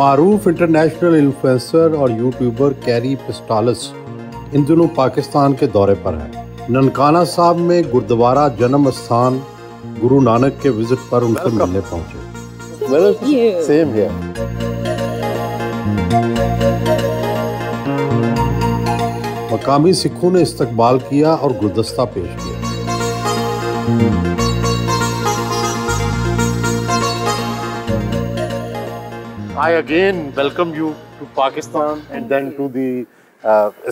मारूफ international influencer और YouTuber carry पेस्टालिस इन दिनों पाकिस्तान के दौरे पर है। ननकाना साहब में गुरुद्वारा जन्म स्थान गुरु नानक के विजिट पर उनसे मिलने पहुंचे। Same here. मकामी सिखों ने इस्तकबाल किया और गुलदस्ता पेश किया। I again welcome you to Pakistan and then to the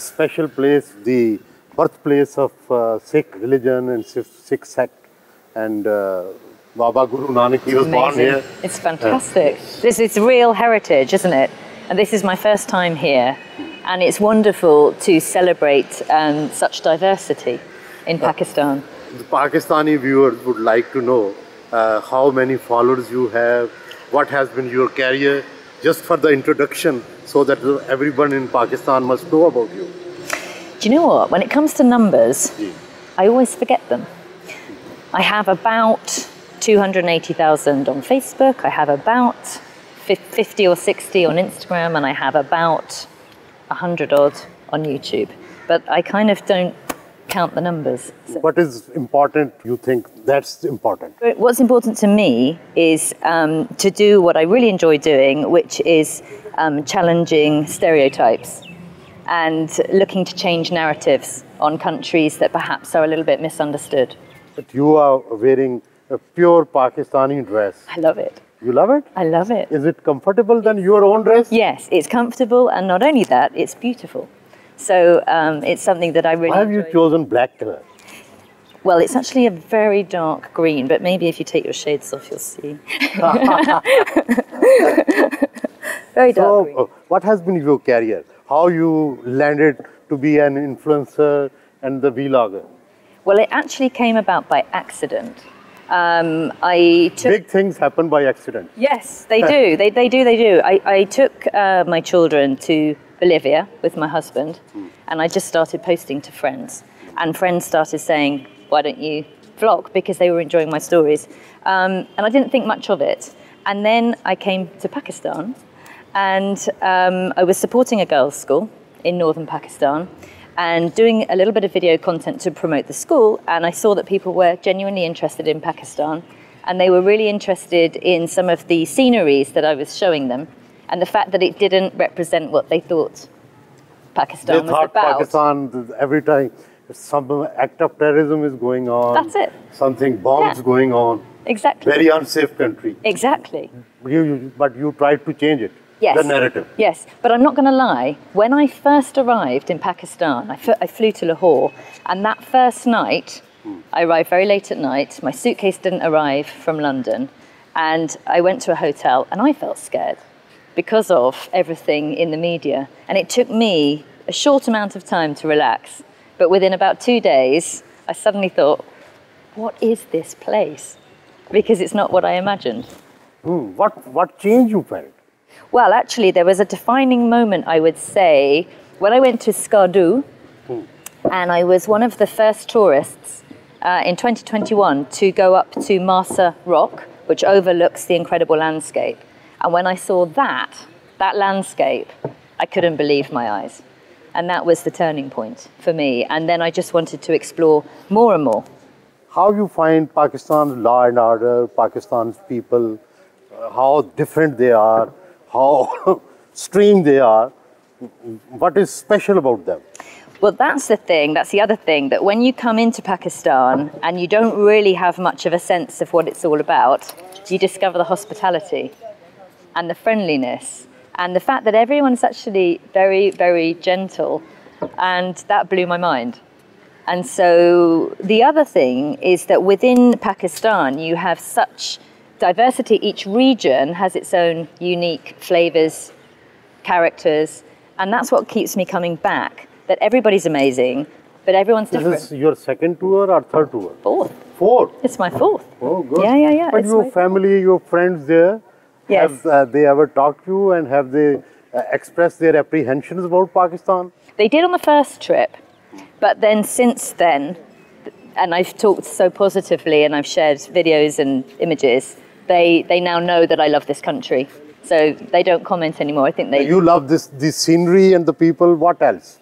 special place, the birthplace of Sikh religion and Sikh sect, and Baba Guru Nanak, he was born here. It's fantastic. This is real heritage, isn't it? And this is my first time here, and it's wonderful to celebrate such diversity in Pakistan. The Pakistani viewers would like to know how many followers you have, what has been your career, just for the introduction, so that everyone in Pakistan must know about you. Do you know what? When it comes to numbers, I always forget them. I have about 280,000 on Facebook, I have about 50 or 60 on Instagram, and I have about 100 odd on YouTube. But I kind of don't count the numbers. So. What is important, you think that's important? What's important to me is to do what I really enjoy doing, which is challenging stereotypes and looking to change narratives on countries that perhaps are a little bit misunderstood. But you are wearing a pure Pakistani dress. I love it. You love it? I love it. Is it comfortable than your own dress? Yes, it's comfortable, and not only that, it's beautiful. So it's something that I really Why have you chosen black color? Well, it's actually a very dark green, but maybe if you take your shades off, you'll see. Very dark green. What has been your career? How you landed to be an influencer and the vlogger? Well, it actually came about by accident. Big things happen by accident. Yes, they do. They do. I took my children to Bolivia with my husband, and I just started posting to friends. And friends started saying, why don't you vlog? Because they were enjoying my stories. And I didn't think much of it. And then I came to Pakistan, and I was supporting a girls' school in northern Pakistan and doing a little bit of video content to promote the school. And I saw that people were genuinely interested in Pakistan, and they were really interested in some of the sceneries that I was showing them, and the fact that it didn't represent what they thought Pakistan was about. Pakistan, every time some act of terrorism is going on. That's it. Something bombs going on. Exactly. Very unsafe country. Exactly. But you tried to change it. Yes. The narrative. Yes, but I'm not going to lie. When I first arrived in Pakistan, I flew to Lahore, and that first night, I arrived very late at night. My suitcase didn't arrive from London, and I went to a hotel, and I felt scared because of everything in the media. And it took me a short amount of time to relax. But within about 2 days, I suddenly thought, what is this place? Because it's not what I imagined. What change you felt? Well, actually, there was a defining moment, I would say, when I went to Skardu, and I was one of the first tourists in 2021 to go up to Marsa Rock, which overlooks the incredible landscape. And when I saw that landscape, I couldn't believe my eyes. And that was the turning point for me. And then I just wanted to explore more and more. How you find Pakistan's law and order, Pakistan's people, how different they are, how extreme they are? What is special about them? Well, that's the thing, that's the other thing, that when you come into Pakistan and you don't really have much of a sense of what it's all about, you discover the hospitality and the friendliness and the fact that everyone's actually very, very gentle, and that blew my mind. And so the other thing is that within Pakistan, you have such diversity. Each region has its own unique flavors, characters, And that's what keeps me coming back, that everybody's amazing, but everyone's different. This is your second tour or third tour? Fourth. Fourth? It's my fourth. Oh, good. Yeah. But your family, your friends there, Yes. have they ever talked to you and have they expressed their apprehensions about Pakistan? They did on the first trip, but then since then, and I've talked so positively and I've shared videos and images, they now know that I love this country. So they don't comment anymore. I think they... You love the scenery and the people. What else?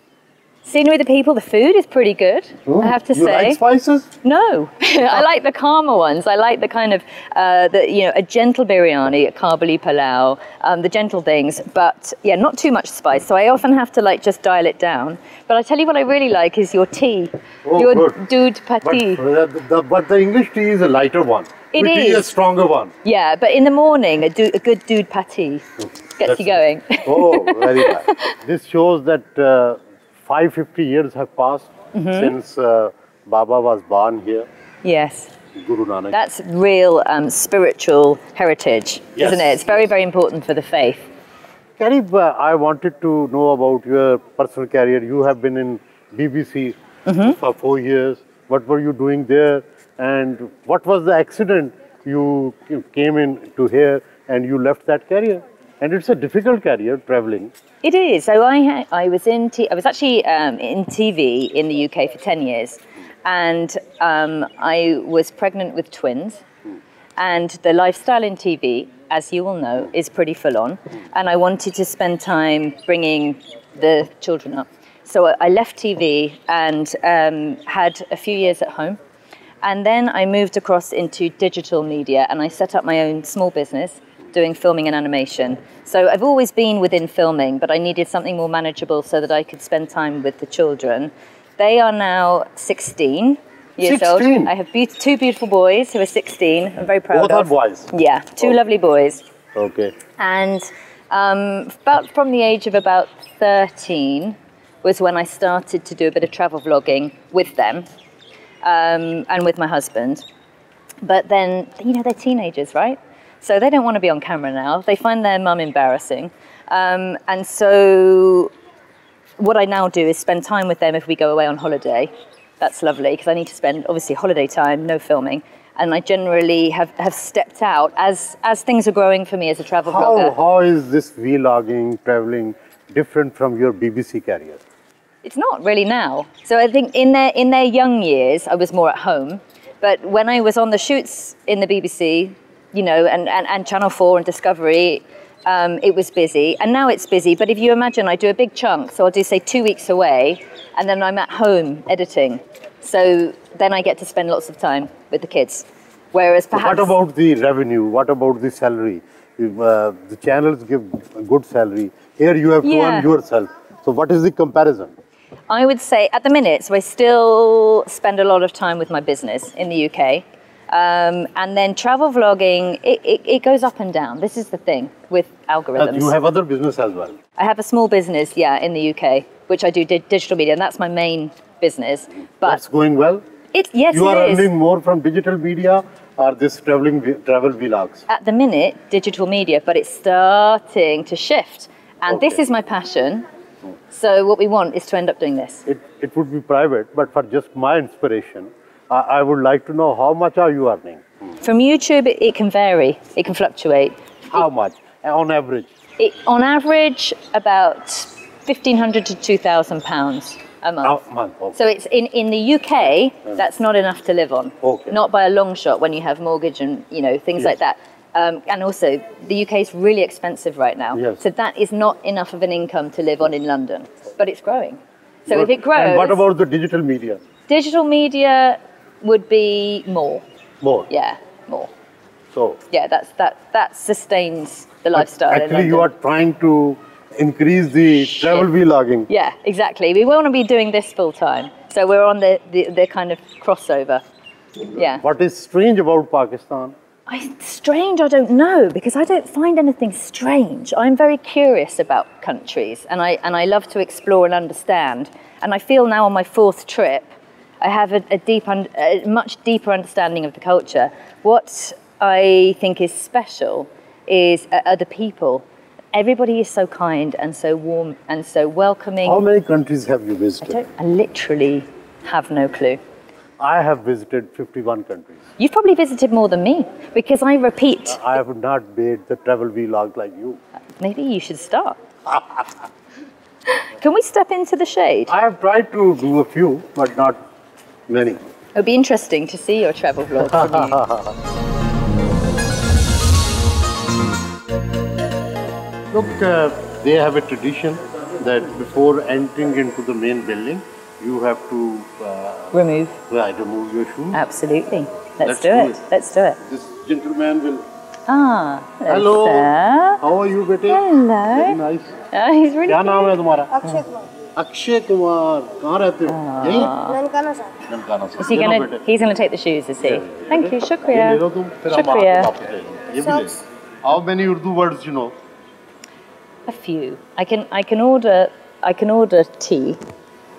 Scenery, the people, the food is pretty good, I have to say. You like spices? No, I like the calmer ones. I like the kind of, a gentle biryani, a Kabuli palau, the gentle things, but yeah, not too much spice. So I often have to like just dial it down. But I tell you what I really like is your tea, your good. doodh patti. But the English tea is a lighter one. It Your tea is. a stronger one. Yeah, but in the morning, a good doodh patti gets you going. Oh, very nice. This shows that 550 years have passed since Baba was born here. Yes. Guru Nanak. That's real spiritual heritage, Yes. isn't it? It's very, very important for the faith. Carrie, I wanted to know about your personal career. You have been in BBC for 4 years. What were you doing there? And what was the accident you came in to here and you left that career? And it's a difficult career, traveling. It is. So I was actually in TV in the UK for 10 years, and I was pregnant with twins, and the lifestyle in TV, as you will know, is pretty full on, and I wanted to spend time bringing the children up. So I left TV and had a few years at home, and then I moved across into digital media, and I set up my own small business doing filming and animation. So I've always been within filming, but I needed something more manageable so that I could spend time with the children. They are now 16 years 16? old. I have two beautiful boys who are 16. I'm very proud Both of. are boys? Yeah, two lovely boys. Okay. And about from the age of about 13 was when I started to do a bit of travel vlogging with them and with my husband. But then, they're teenagers, right? So they don't want to be on camera now. They find their mum embarrassing. And so what I now do is spend time with them if we go away on holiday. That's lovely, because I need to spend, obviously, holiday time, no filming. And I generally have stepped out as things are growing for me as a travel blogger. How is this vlogging, traveling, different from your BBC career? It's not really now. So I think in their young years, I was more at home. But when I was on the shoots in the BBC, and Channel 4 and Discovery, it was busy. And now it's busy, but if you imagine, I do a big chunk, so I'll do, say, 2 weeks away, and then I'm at home editing. So then I get to spend lots of time with the kids. Whereas perhaps... What about the revenue? What about the salary? The channels give a good salary. Here you have to earn yourself. So what is the comparison? I would say, at the minute, so I still spend a lot of time with my business in the UK. And then travel vlogging, it goes up and down. This is the thing with algorithms. You have other business as well? I have a small business, in the UK, which I do digital media, and that's my main business. But that's going well? Yes, you are it is. earning more from digital media or this travel vlogs? At the minute, digital media, but it's starting to shift. And this is my passion. So what we want is to end up doing this. It would be private, but for just my inspiration, I would like to know how much are you earning? From YouTube, it can vary. It can fluctuate. How much on average? On average, about £1,500 to £2,000 a month. A month, okay. So it's in the UK, that's not enough to live on. Okay. Not by a long shot when you have mortgage and things like that. And also, the UK is really expensive right now. Yes. So that is not enough of an income to live on in London. But it's growing. So Good. if it grows... And what about the digital media? Digital media would be more. More? Yeah, more. So... Yeah, that sustains the lifestyle in Actually, London. you are trying to increase the travel vlogging. Yeah, exactly. We want to be doing this full time. So we're on the kind of crossover. Yeah. What is strange about Pakistan? Strange, I don't know, because I don't find anything strange. I'm very curious about countries, and I love to explore and understand. And I feel now on my fourth trip, I have a much deeper understanding of the culture. What I think is special are the people. Everybody is so kind and so warm and so welcoming. How many countries have you visited? I literally have no clue. I have visited 51 countries. You've probably visited more than me because I repeat. I have not made the travel vlog like you. Maybe you should start. Can we step into the shade? I have tried to do a few, but not many. It would be interesting to see your travel vlog from you. Look, they have a tradition that before entering into the main building, you have to remove your shoes. Absolutely. Let's do it. Let's do it. This gentleman will. Hello. Sir. How are you, bete? Hello. Very nice. He's really क्या नाम है cute. तुम्हारा? अक्षय कुमार। अक्षय कुमार। कहाँ रहते हो? यहीं? ननकाना साहब। ननकाना साहब। Is he gonna? He's gonna take the shoes, is he? Thank you. ये Shukriya. ले लो तुम, फिर हम Shukriya. आपको वापस ले लेंगे। ये भी ले लो। How many Urdu words you know? A few. I can order tea.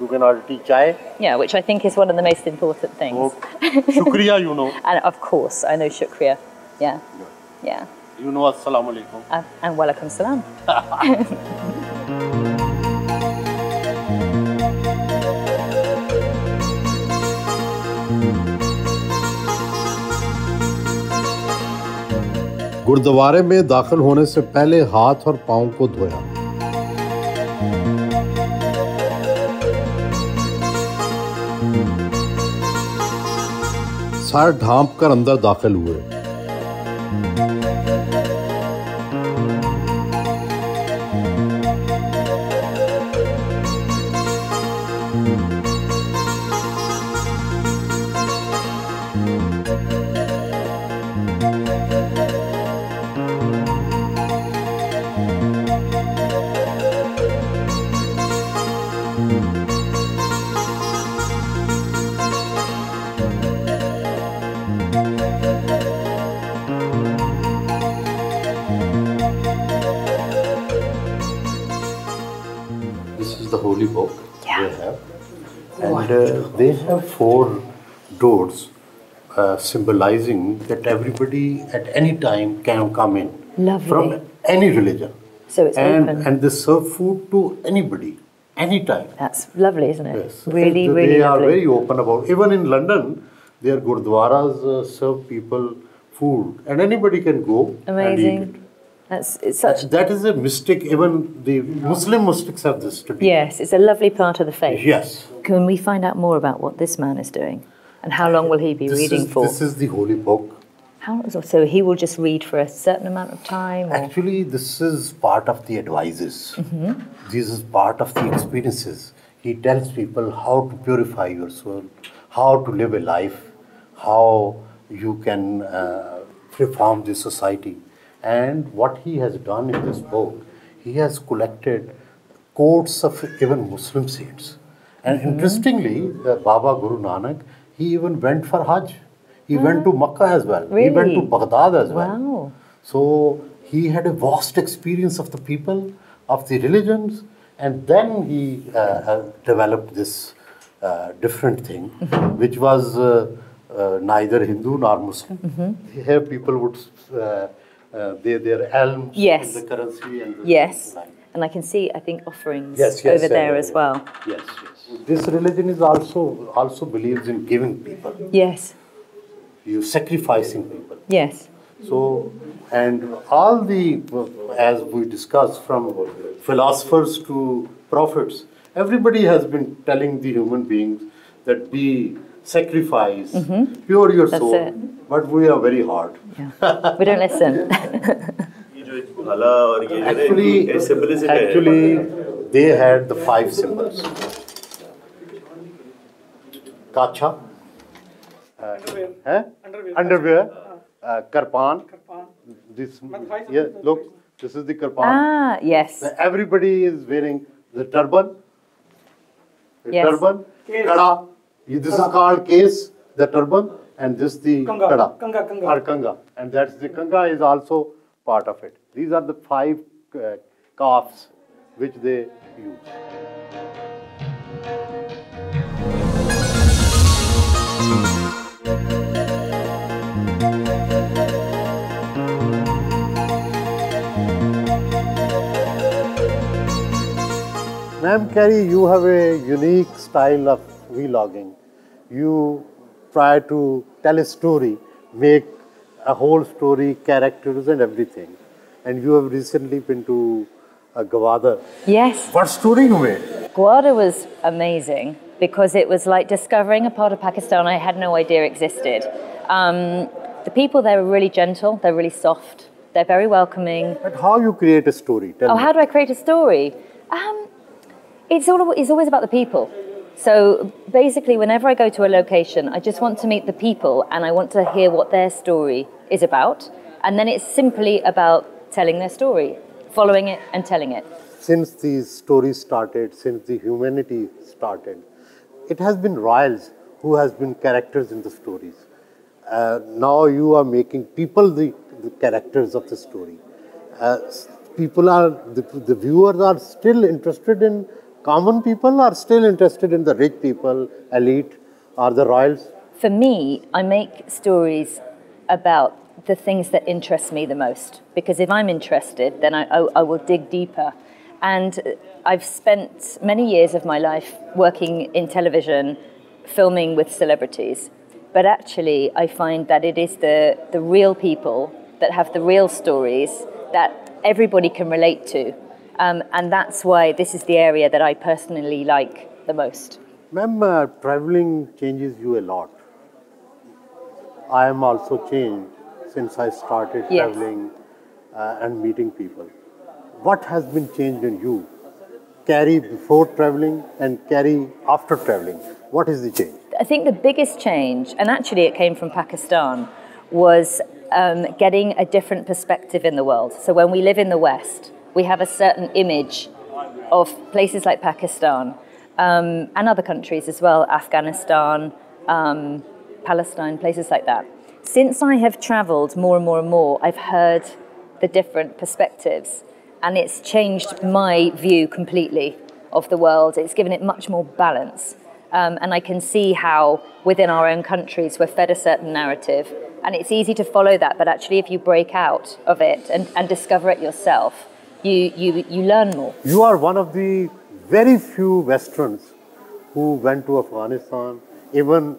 You can order tea, chai. Yeah, which I think is one of the most important things. Okay. Shukriya, you know. And of course, I know shukriya. Yeah. Yeah. You know Assalamu alaikum. And walaikum salam. गुरुद्वारे में दाखिल होने से पहले हाथ और पाँव को धोया। सर ढांप कर अंदर दाखिल हुए। This is the holy book they have, and they have 4 doors symbolizing that everybody at any time can come in. Lovely. From any religion. So it's open. And they serve food to anybody, anytime. That's lovely, isn't it? Yes. Really, And really they are lovely. very open about. Even in London, their gurdwaras serve people food, and anybody can go and Amazing. eat it. It's such. That is a mystic. Even the Muslim mystics have this tradition. Yes, it's a lovely part of the faith. Yes. Can we find out more about what this man is doing, and how long will he be reading for? This is the holy book. So he will just read for a certain amount of time? Or? Actually, this is part of the advices. This is part of the experiences. He tells people how to purify your soul, how to live a life, how you can reform the society. And what he has done in this book, he has collected quotes of even Muslim saints. And interestingly, Baba Guru Nanak, he even went for Hajj. He went to Makkah as well. Really? He went to Baghdad as well. Wow. So he had a vast experience of the people, of the religions, and then he developed this different thing, which was neither Hindu nor Muslim. Here people would their elms Yes. in the currency and the Yes. line. And I can see, I think, offerings Yes, yes, over there yeah, as yeah. well. Yes, yes. This religion is also believes in giving people. Yes. You sacrificing people. Yes. So, and all the, as we discussed, from philosophers to prophets, everybody has been telling the human beings that be sacrifice, pure your That's soul. it. But we are very hard. Yeah. We don't listen. Actually, they had the 5 symbols. Kacha, underwear, karpan. This, yeah, look, this is the karpan. Yes. Everybody is wearing the turban. Yes. Turban, kada. This is called case, the turban, and this the kada. Or kanga. And that's the kanga is also part of it. These are the 5 calves which they use. Ma'am Carrie, you have a unique style of vlogging. You try to tell a story, make a whole story, characters and everything. And you have recently been to Gwadar. Yes. What story you made? Gwadar was amazing because it was like discovering a part of Pakistan I had no idea existed. The people there are really gentle, they're really soft, they're very welcoming. But how you create a story? Tell me. How do I create a story? It's always about the people. So basically, whenever I go to a location, I just want to meet the people and I want to hear what their story is about. And then it's simply about telling their story, following it and telling it. Since these stories started, since the humanity started, it has been royals who has been characters in the stories. Now you are making people the characters of the story. The viewers are still interested in common people, are still interested in the rich people, elite, or the royals? For me, I make stories about the things that interest me the most. Because if I'm interested, then I will dig deeper. And I've spent many years of my life working in television, filming with celebrities. But actually, I find that it is the real people that have the real stories that everybody can relate to. And that's why this is the area that I personally like the most. Ma'am, traveling changes you a lot. I am also changed since I started traveling and meeting people. What has been changed in you? Carrie before traveling and Carrie after traveling. What is the change? I think the biggest change, and actually it came from Pakistan, was getting a different perspective in the world. So when we live in the West, we have a certain image of places like Pakistan and other countries as well, Afghanistan, Palestine, places like that. Since I have traveled more and more and more, I've heard the different perspectives, and it's changed my view completely of the world. It's given it much more balance. And I can see how within our own countries we're fed a certain narrative, and it's easy to follow that, but actually if you break out of it and discover it yourself, you learn more. You are one of the very few Westerns who went to Afghanistan, even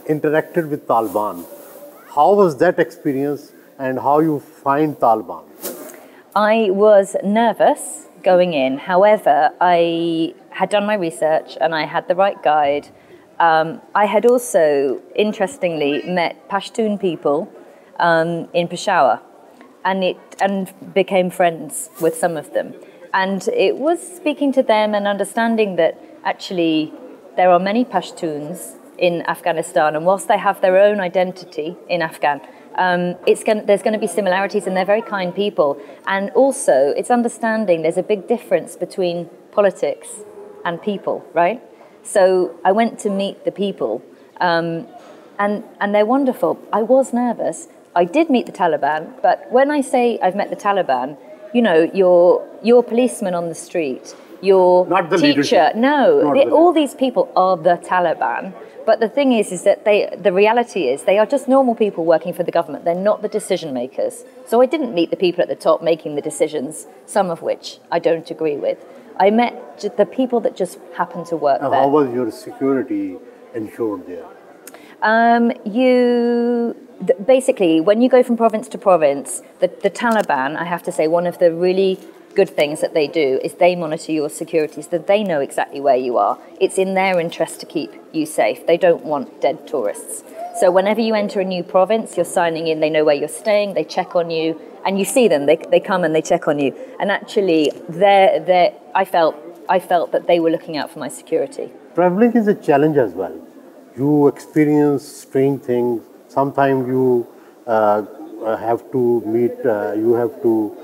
interacted with Taliban. How was that experience and how you find Taliban? I was nervous going in. However, I had done my research and I had the right guide. I had also, interestingly, met Pashtun people in Peshawar and became friends with some of them. And it was speaking to them and understanding that actually there are many Pashtuns in Afghanistan, and whilst they have their own identity in Afghan, there's going to be similarities, and they're very kind people. And also, it's understanding there's a big difference between politics and people, right? So I went to meet the people, and they're wonderful. I was nervous. I did meet the Taliban, but when I say I've met the Taliban, you know, your policeman on the street, your not the teacher, leadership. No, all these people are the Taliban. But the thing is that the reality is they are just normal people working for the government. They're not the decision makers. So I didn't meet the people at the top making the decisions, some of which I don't agree with. I met the people that just happen to work there. How was your security ensured there? Basically, when you go from province to province, the Taliban, I have to say, one of the really good things that they do is they monitor your security so that they know exactly where you are. It's in their interest to keep you safe. They don't want dead tourists. So whenever you enter a new province, you're signing in, they know where you're staying, they check on you, and you see them, they come and they check on you. And actually, I felt that they were looking out for my security. Traveling is a challenge as well. You experience strange things. Sometimes you have to meet, you have to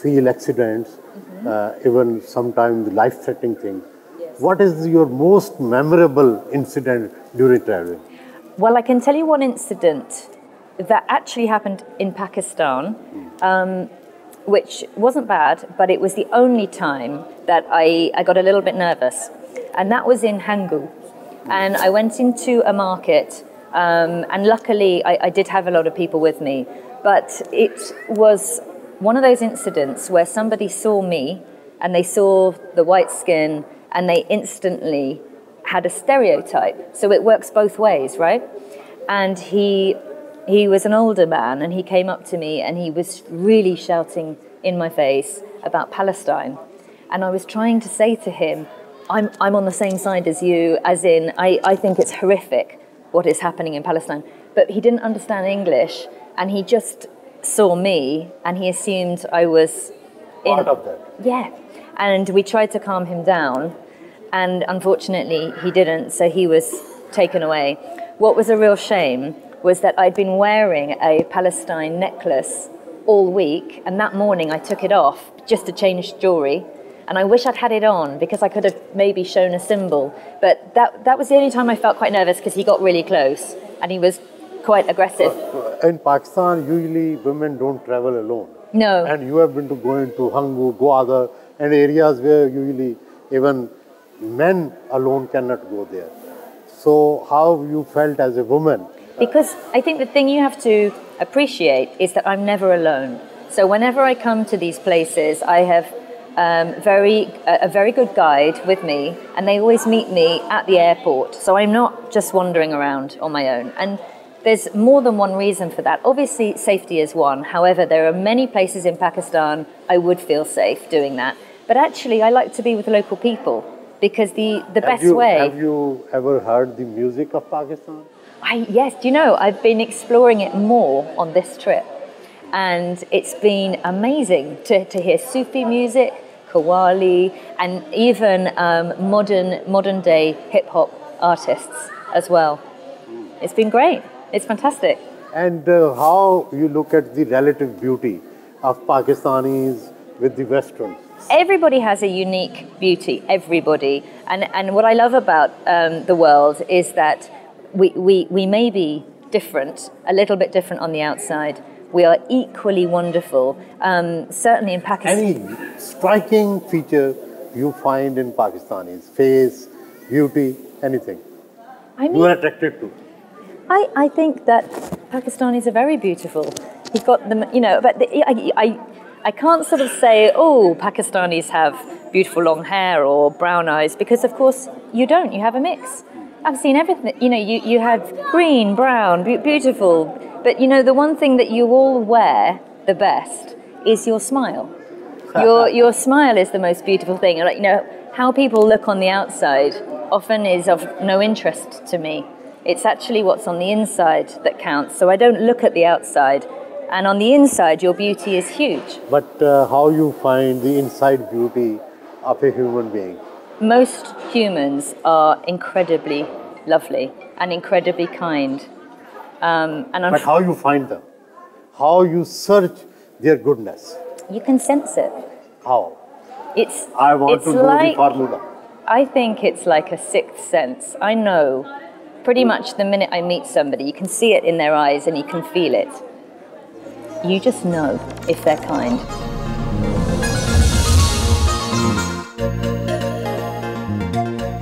feel accidents, even sometimes life-threatening things. Yes. What is your most memorable incident during traveling? Well, I can tell you one incident that actually happened in Pakistan, which wasn't bad, but it was the only time that I got a little bit nervous. And that was in Hangu. And I went into a market, and luckily I did have a lot of people with me, but it was one of those incidents where somebody saw me and they saw the white skin, and they instantly had a stereotype. So it works both ways, right? And he was an older man, and he came up to me, and he was really shouting in my face about Palestine. And I was trying to say to him, I'm on the same side as you, as in, I think it's horrific what is happening in Palestine. But he didn't understand English, and he just saw me, and he assumed I was part of that. Yeah. And we tried to calm him down, and unfortunately he didn't, so he was taken away. What was a real shame was that I'd been wearing a Palestine necklace all week, and that morning I took it off just to change jewelry. And I wish I'd had it on, because I could have maybe shown a symbol. But that was the only time I felt quite nervous, because he got really close and he was quite aggressive. In Pakistan, usually women don't travel alone. No. And you have been to go into Hangu, Gwadar, and areas where usually even men alone cannot go there. So how you felt as a woman? Because I think the thing you have to appreciate is that I'm never alone. So whenever I come to these places, I have a very good guide with me, and they always meet me at the airport. So I'm not just wandering around on my own. And there's more than one reason for that. Obviously, safety is one. However, there are many places in Pakistan I would feel safe doing that. But actually, I like to be with local people, because the best way... Have you ever heard the music of Pakistan? Yes, do you know, I've been exploring it more on this trip. And it's been amazing to hear Sufi music, Qawwali, and even modern day hip hop artists as well. It's been great. It's fantastic. And how you look at the relative beauty of Pakistanis with the Westerns? Everybody has a unique beauty, everybody. And what I love about the world is that we may be different, a little bit different on the outside. We are equally wonderful. Certainly in Pakistan. Any striking feature you find in Pakistanis? Face, beauty, anything you are attracted to? I think that Pakistanis are very beautiful. You've got them, you know, but I can't sort of say, oh, Pakistanis have beautiful long hair or brown eyes, because of course you don't. You have a mix. I've seen everything. You know, you have green, brown, beautiful. But you know, the one thing that you all wear the best is your smile. Your smile is the most beautiful thing. Like, you know, how people look on the outside often is of no interest to me. It's actually what's on the inside that counts. So I don't look at the outside. And on the inside, your beauty is huge. But how you find the inside beauty of a human being? Most humans are incredibly lovely and incredibly kind. But how you find them? How you search their goodness? You can sense it. How? I want to know the formula. I think it's like a sixth sense. I know pretty much the minute I meet somebody, you can see it in their eyes and you can feel it. You just know if they're kind.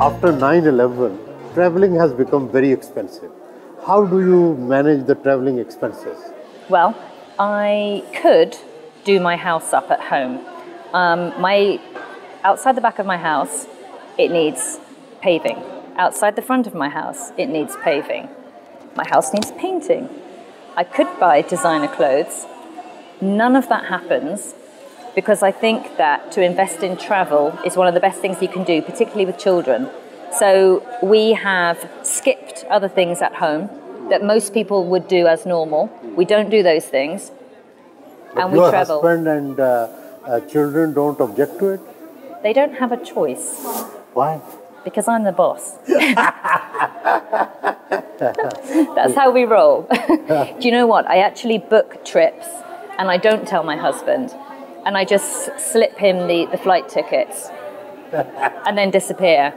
After 9/11, traveling has become very expensive. How do you manage the traveling expenses? Well, I could do my house up at home. Outside the back of my house, it needs paving. Outside the front of my house, it needs paving. My house needs painting. I could buy designer clothes. None of that happens because I think that to invest in travel is one of the best things you can do, particularly with children. So we have skipped other things at home that most people would do as normal. We don't do those things, and we travel. Your husband and children don't object to it? They don't have a choice. Why? Because I'm the boss. That's how we roll. Do you know what? I actually book trips and I don't tell my husband. And I just slip him the flight tickets and then disappear.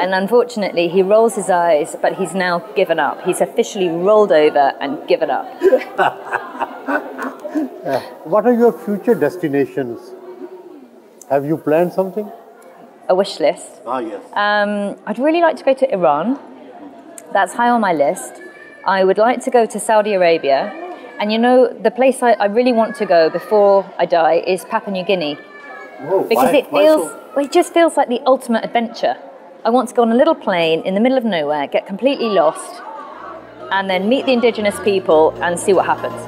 And unfortunately, he rolls his eyes, but he's now given up. He's officially rolled over and given up. What are your future destinations? Have you planned something? A wish list. Ah, yes. I'd really like to go to Iran. That's high on my list. I would like to go to Saudi Arabia. And you know, the place I really want to go before I die is Papua New Guinea. Whoa, because why- it why feels, so? well, it just feels like the ultimate adventure. I want to go on a little plane in the middle of nowhere, get completely lost, and then meet the indigenous people and see what happens.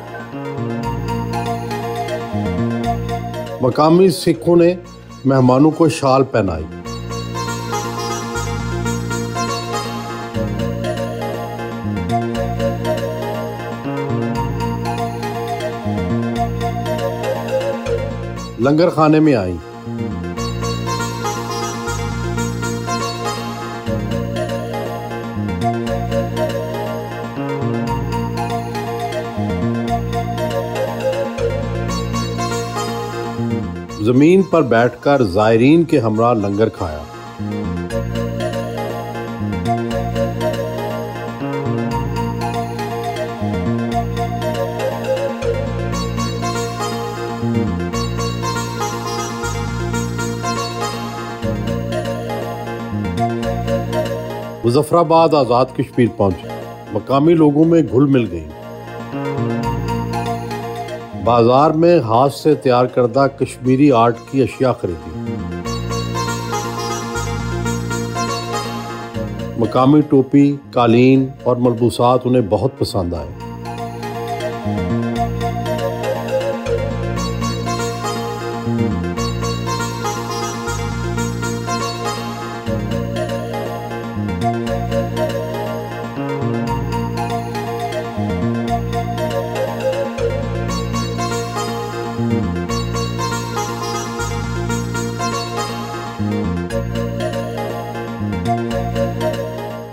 मकामी सिखों ने मेहमानों को शाल पहनाई। लंगर खाने में आई। जमीन पर बैठकर ज़ायरीन के हमरा लंगर खाया। मुजफ्फराबाद आज़ाद कश्मीर पहुंचे। मकामी लोगों में घुल मिल गई। बाजार में हाथ से तैयार करदा कश्मीरी आर्ट की अशिया खरीदी। मकामी टोपी, कालीन और मलबूसात उन्हें बहुत पसंद आए।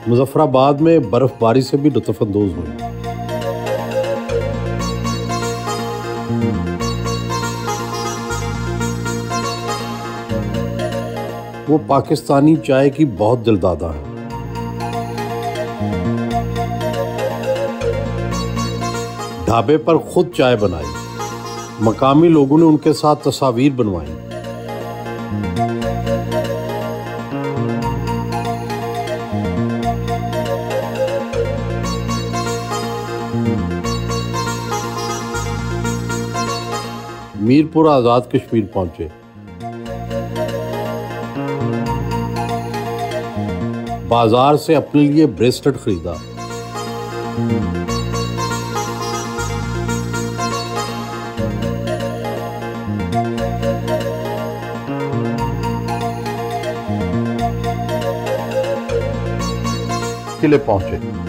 मुजफ्फराबाद में बर्फबारी से भी लुत्फ़अंदोज़ हुई। वो पाकिस्तानी चाय की बहुत दिलदादा है। ढाबे पर खुद चाय बनाई। मकामी लोगों ने उनके साथ तस्वीर बनवाई। मीरपुर आज़ाद कश्मीर पहुंचे। बाजार से अपने लिए ब्रेसलेट खरीदा। किले पहुंचे।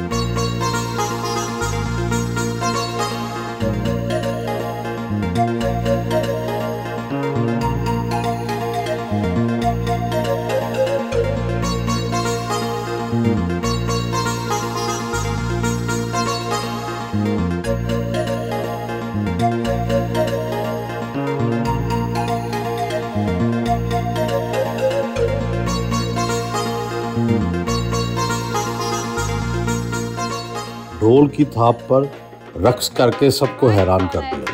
ढोल की थाप पर रक्स करके सबको हैरान कर दिया।